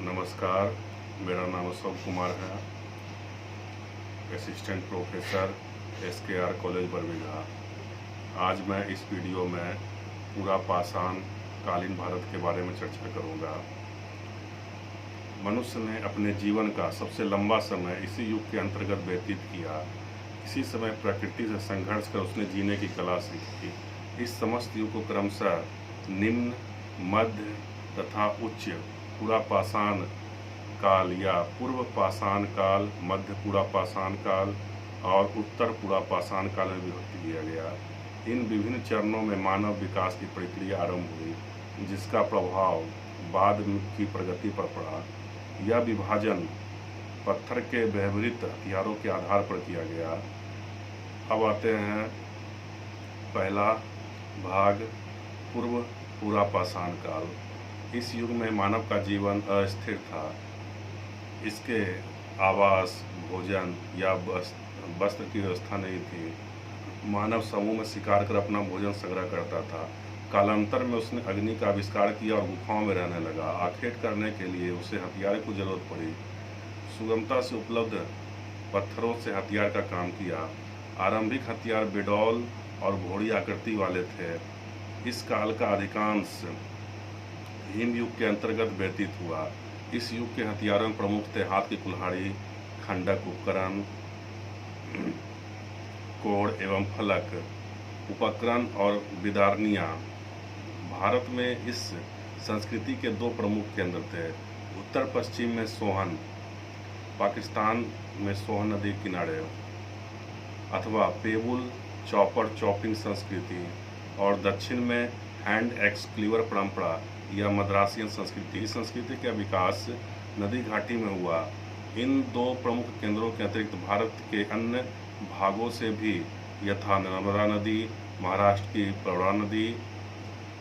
नमस्कार, मेरा नाम अशोक कुमार है, assistant professor SKR college Barbigha. आज मैं इस वीडियो में पूरा पाषाण कालीन भारत के बारे में चर्चा करूंगा। मनुष्य ने अपने जीवन का सबसे लंबा समय इसी युग के अंतर्गत व्यतीत किया। इसी समय प्रकृति से संघर्ष कर उसने जीने की कला सीखी। इस समस्त युग को क्रमशः निम्न, मध्य तथा उच्च पूरा पाषाण काल या पूर्व पाषाण काल, मध्य पूरा पाषाण काल और उत्तर पूरा पाषाण काल में विभक्त किया गया। इन विभिन्न चरणों में मानव विकास की प्रक्रिया आरंभ हुई, जिसका प्रभाव बाद की प्रगति पर पड़ा। यह विभाजन पत्थर के व्यवहृत हथियारों के आधार पर किया गया। अब आते हैं पहला भाग, पूर्व पूरा पाषाण काल। इस युग में मानव का जीवन अस्थिर था। इसके आवास, भोजन या वस्त्र की व्यवस्था नहीं थी। मानव समूह में शिकार कर अपना भोजन संग्रह करता था। कालांतर में उसने अग्नि का आविष्कार किया और गुफाओं में रहने लगा। आखेट करने के लिए उसे हथियार की जरूरत पड़ी। सुगमता से उपलब्ध पत्थरों से हथियार का काम किया। आरंभिक हथियार बेडौल और घोड़ी आकृति वाले थे। इस काल का अधिकांश हिम युग के अंतर्गत व्यतीत हुआ। इस युग के हथियारों में प्रमुख थे हाथ की कुल्हाड़ी, खंडक उपकरण, कोड़ एवं फलक उपकरण और बिदारनियाँ। भारत में इस संस्कृति के दो प्रमुख केंद्र थे। उत्तर पश्चिम में सोहन, पाकिस्तान में सोहन नदी किनारे अथवा पेबुल चॉपर चॉपिंग संस्कृति, और दक्षिण में हैंड एक्स क्लीवर परंपरा या मद्रासियन संस्कृति। इस संस्कृति का विकास नदी घाटी में हुआ। इन दो प्रमुख केंद्रों के अतिरिक्त भारत के अन्य भागों से भी, यथा नर्मदा नदी, महाराष्ट्र की प्रवरा नदी,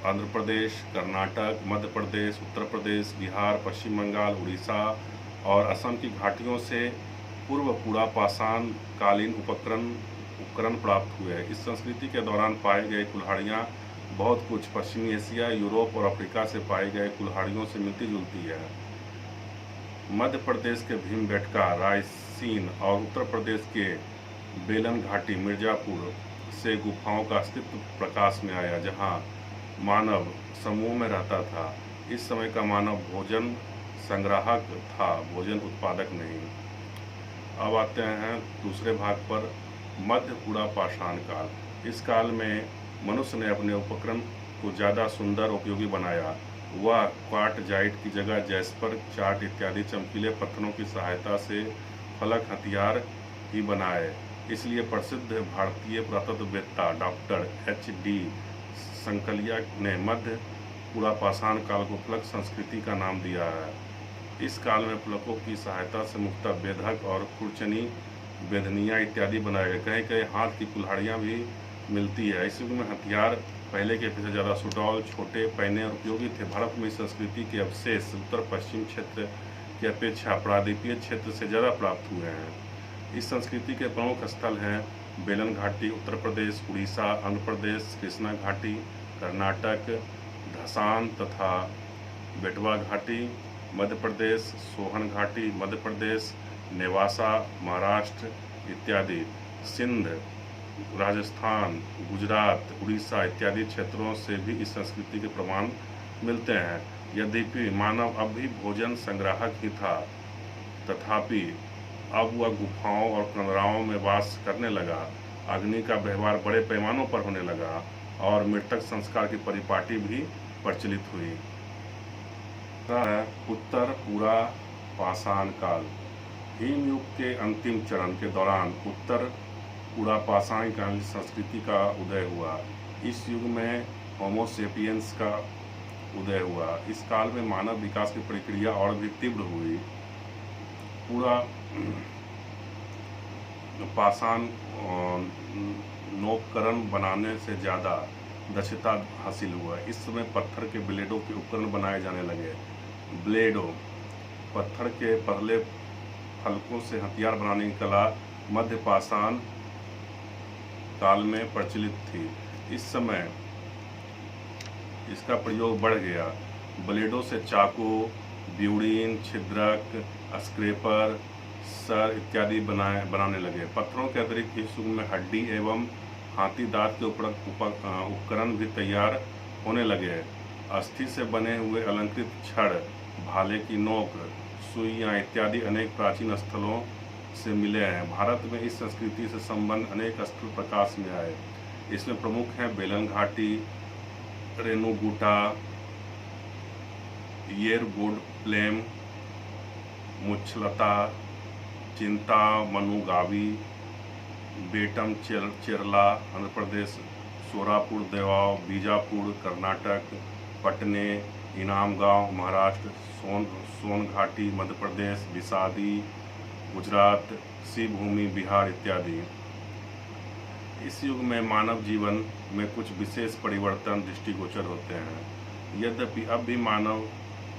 आंध्र प्रदेश, कर्नाटक, मध्य प्रदेश, उत्तर प्रदेश, बिहार, पश्चिम बंगाल, उड़ीसा और असम की घाटियों से पूर्व पूरा पाषाण कालीन उपकरण प्राप्त हुए। इस संस्कृति के दौरान पाए गए कुल्हाड़ियाँ बहुत कुछ पश्चिमी एशिया, यूरोप और अफ्रीका से पाई गए कुल्हाड़ियों से मिलती जुलती है। मध्य प्रदेश के भीमबेटका, रायसीन और उत्तर प्रदेश के बेलन घाटी, मिर्जापुर से गुफाओं का अस्तित्व प्रकाश में आया, जहां मानव समूह में रहता था। इस समय का मानव भोजन संग्राहक था, भोजन उत्पादक नहीं। अब आते हैं दूसरे भाग पर, मध्य पूरा पाषाण काल। इस काल में मनुष्य ने अपने उपकरण को ज़्यादा सुंदर उपयोगी बनाया। वह क्वार्टजाइट की जगह जैस्पर, चार्ट इत्यादि चमकीले पत्थरों की सहायता से फलक हथियार ही बनाए। इसलिए प्रसिद्ध भारतीय पुरातत्ववेत्ता डॉक्टर H.D. संकलिया ने मध्य पूरा पाषाण काल को फलक संस्कृति का नाम दिया है। इस काल में फलकों की सहायता से मुख्यतः बेधक और खुरचनी, बेधनियाँ इत्यादि बनाए गए। कहीं कहीं हाथ की कुल्हाड़ियाँ भी मिलती है। इस युग में हथियार पहले के अपेक्षा ज़्यादा सुडौल, छोटे, पैने और उपयोगी थे। भारत में इस संस्कृति के अवशेष उत्तर पश्चिम क्षेत्र की अपेक्षा प्रायद्वीपीय क्षेत्र से ज़्यादा प्राप्त हुए हैं। इस संस्कृति के प्रमुख स्थल हैं बेलन घाटी, उत्तर प्रदेश, उड़ीसा, आंध्र प्रदेश, कृष्णा घाटी, कर्नाटक, धसान तथा बेटवा घाटी, मध्य प्रदेश, सोहन घाटी, मध्य प्रदेश, नेवासा, महाराष्ट्र इत्यादि, सिंध, राजस्थान, गुजरात, उड़ीसा इत्यादि क्षेत्रों से भी इस संस्कृति के प्रमाण मिलते हैं। यद्यपि मानव अब भी भोजन संग्राहक ही था, तथापि अब वह गुफाओं और कंदराओं में वास करने लगा। अग्नि का व्यवहार बड़े पैमानों पर होने लगा और मृतक संस्कार की परिपाटी भी प्रचलित हुई। उत्तर पूरा पाषाण काल। हिम युग के अंतिम चरण के दौरान उत्तर पूरा पाषाण काल संस्कृति का उदय हुआ। इस युग में होमो सेपियंस का उदय हुआ। इस काल में मानव विकास की प्रक्रिया और भी तीव्र हुई। पूरा पाषाण नौकरण बनाने से ज़्यादा दक्षता हासिल हुआ। इस समय पत्थर के ब्लेडों के उपकरण बनाए जाने लगे। ब्लेडों, पत्थर के पतले फलकों से हथियार बनाने की कला मध्य पाषाण काल में प्रचलित थी। इस समय इसका प्रयोग बढ़ गया। ब्लेडों से चाकू, ब्यूडीन, छिद्रक, स्क्रैपर, सर इत्यादि बनाने लगे। पत्थरों के अतिरिक्त इस युग में हड्डी एवं हाथी दांत के उपकरण भी तैयार होने लगे। अस्थि से बने हुए अलंकृत छड़, भाले की नोक, सुइयां इत्यादि अनेक प्राचीन स्थलों से मिले हैं। भारत में इस संस्कृति से संबंध अनेक स्थल प्रकाश में आए। इसमें प्रमुख हैं बेलन घाटी, रेणुगुटा, येरगुड प्लेम, मुच्छलता, चिंतामनुगावी, बेटम चेरला आंध्र प्रदेश, सोरापुर देवाव बीजापुर कर्नाटक, पटने, इनामगांव महाराष्ट्र, सोनघाटी मध्य प्रदेश, विसादी गुजरात, शिवभूमि बिहार इत्यादि। इस युग में मानव जीवन में कुछ विशेष परिवर्तन दृष्टिगोचर होते हैं। यद्यपि अब भी मानव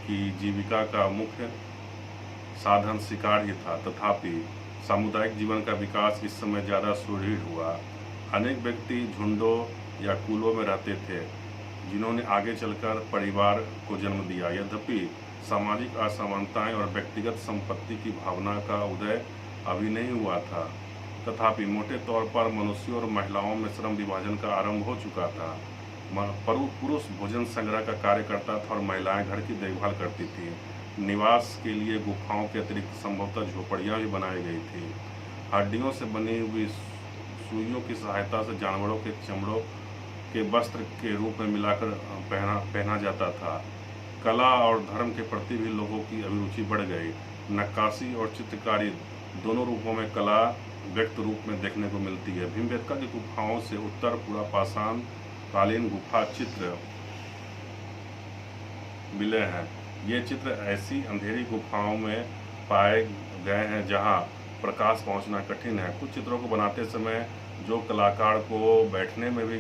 की जीविका का मुख्य साधन शिकार ही था, तथापि सामुदायिक जीवन का विकास इस समय ज़्यादा सुदृढ़ हुआ। अनेक व्यक्ति झुंडों या कुलों में रहते थे, जिन्होंने आगे चलकर परिवार को जन्म दिया। यद्यपि सामाजिक असमानताएं और व्यक्तिगत संपत्ति की भावना का उदय अभी नहीं हुआ था, तथापि मोटे तौर पर मनुष्यों और महिलाओं में श्रम विभाजन का आरंभ हो चुका था। पुरुष भोजन संग्रह का कार्य करता था और महिलाएं घर की देखभाल करती थी। निवास के लिए गुफाओं के अतिरिक्त संभवतः झोपड़ियां भी बनाई गई थी। हड्डियों से बनी हुई सुइयों की सहायता से जानवरों के चमड़ों के वस्त्र के रूप में मिलाकर पहना जाता था। कला और धर्म के प्रति भी लोगों की अभिरुचि बढ़ गई। नक्काशी और चित्रकारी दोनों रूपों में कला व्यक्त रूप में देखने को मिलती है। भीमबेटका की गुफाओं से उत्तर पुरापाषाण कालीन गुफा चित्र मिले हैं। ये चित्र ऐसी अंधेरी गुफाओं में पाए गए हैं जहां प्रकाश पहुंचना कठिन है। कुछ चित्रों को बनाते समय जो कलाकार को बैठने में भी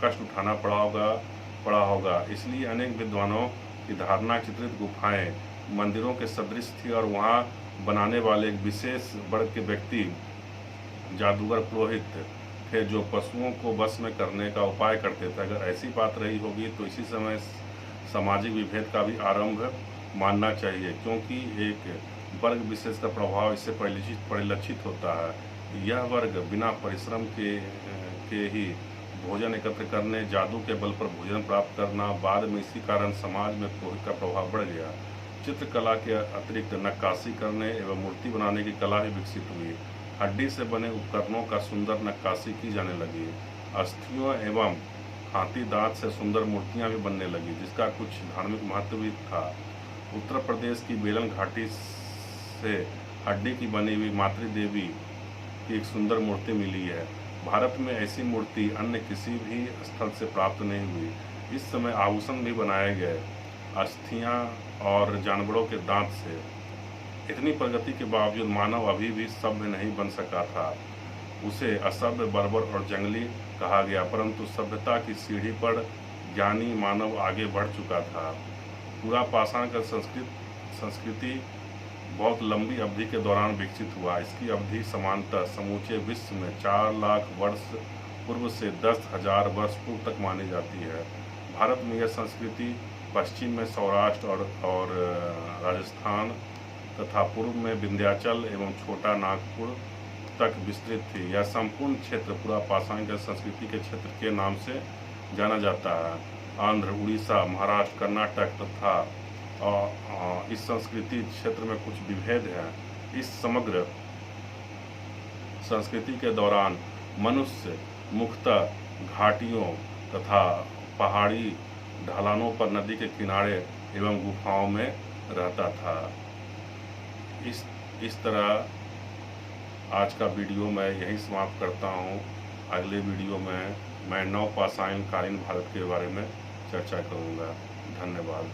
कष्ट उठाना पड़ा होगा। इसलिए अनेक विद्वानों की धारणा चित्रित गुफाएं मंदिरों के सदृश थी और वहां बनाने वाले एक विशेष वर्ग के व्यक्ति जादूगर पुरोहित थे, जो पशुओं को वश में करने का उपाय करते थे। अगर ऐसी बात रही होगी तो इसी समय सामाजिक विभेद का भी आरंभ मानना चाहिए, क्योंकि एक वर्ग विशेष का प्रभाव इससे परिलक्षित होता है। यह वर्ग बिना परिश्रम के ही भोजन एकत्र करने, जादू के बल पर भोजन प्राप्त करना, बाद में इसी कारण समाज में पुरोहित का प्रभाव बढ़ गया। चित्रकला के अतिरिक्त नक्काशी करने एवं मूर्ति बनाने की कला भी विकसित हुई। हड्डी से बने उपकरणों का सुंदर नक्काशी की जाने लगी। अस्थियों एवं हाथी दांत से सुंदर मूर्तियां भी बनने लगी, जिसका कुछ धार्मिक महत्व भी था। उत्तर प्रदेश की बेलन घाटी से हड्डी की बनी हुई मातृ देवी की एक सुंदर मूर्ति मिली है। भारत में ऐसी मूर्ति अन्य किसी भी स्थल से प्राप्त नहीं हुई। इस समय आभूषण भी बनाए गए अस्थियां और जानवरों के दांत से। इतनी प्रगति के बावजूद मानव अभी भी सभ्य नहीं बन सका था। उसे असभ्य, बर्बर और जंगली कहा गया, परंतु सभ्यता की सीढ़ी पर ज्ञानी मानव आगे बढ़ चुका था। पुरापाषाण का संस्कृति बहुत लंबी अवधि के दौरान विकसित हुआ। इसकी अवधि समानतः समूचे विश्व में 4 लाख वर्ष पूर्व से 10,000 वर्ष पूर्व तक मानी जाती है। भारत में यह संस्कृति पश्चिम में सौराष्ट्र और राजस्थान तथा पूर्व में विंध्याचल एवं छोटा नागपुर तक विस्तृत थी। यह संपूर्ण क्षेत्र पुरापाषाण के संस्कृति के क्षेत्र के नाम से जाना जाता है। आंध्र, उड़ीसा, महाराष्ट्र, कर्नाटक तथा इस संस्कृति क्षेत्र में कुछ विभेद हैं। इस समग्र संस्कृति के दौरान मनुष्य मुख्यतः घाटियों तथा पहाड़ी ढलानों पर, नदी के किनारे एवं गुफाओं में रहता था। इस तरह आज का वीडियो मैं यहीं समाप्त करता हूँ। अगले वीडियो में मैं नवपाषाण कालीन भारत के बारे में चर्चा करूँगा। धन्यवाद।